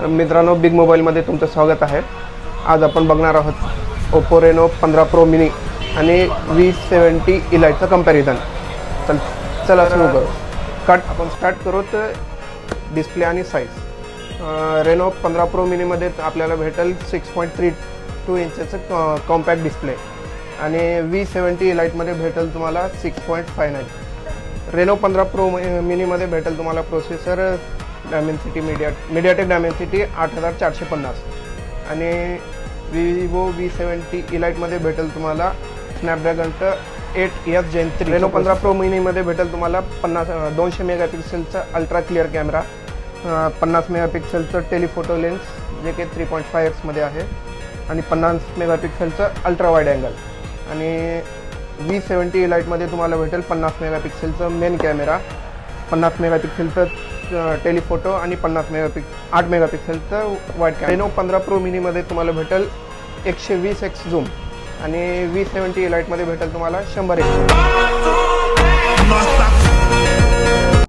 मित्रांनो, बिग मोबाईलमध्ये तुमचं स्वागत आहे। आज आपण बघणार आहोत ओप्पो रेनो 15 प्रो मिनी आणि V70 इलाइटचं कंपॅरिझन। चला सुरू करू। आपण स्टार्ट करू तर डिस्प्ले आणि साईज। रेनो 15 प्रो मिनीमध्ये आपल्याला भेटेल 6.32 इंचचं कॉम्पॅक्ट डिस्प्ले आणि V70 इलाइटमध्ये भेटेल तुम्हाला 6.59। रेनो 15 प्रो मिनीमध्ये भेटेल तुम्हाला प्रोसेसर डायमेन्सिटी मीडियाटेक डायमेन्सिटी 8450 आणि विवो V70 इलाइटमध्ये भेटेल तुम्हाला स्नॅपड्रॅगनचं 8S Gen 3। रेनो 15 प्रो मिनीमध्ये भेटेल तुम्हाला 200 मेगापिक्सेलचा अल्ट्रा क्लिअर कॅमेरा, 50 मेगापिक्सेलचं टेलिफोटो लेन्स जे की 3.5x मध्ये आहे आणि 50 मेगापिक्सेलचं अल्ट्रा वाईड अँगल आणि V70 इलाइटमध्ये तुम्हाला भेटेल 50 मेगापिक्सेलचं मेन कॅमेरा, 50 मेगापिक्सेलचं टेलिफोटो आणि 8 मेगापिक्सेलचं वाईड कॅमेरा। रेनो 15 प्रो मिनीमध्ये तुम्हाला भेटेल 120x झूम आणि V70 इलाइटमध्ये भेटेल तुम्हाला 100x झूम।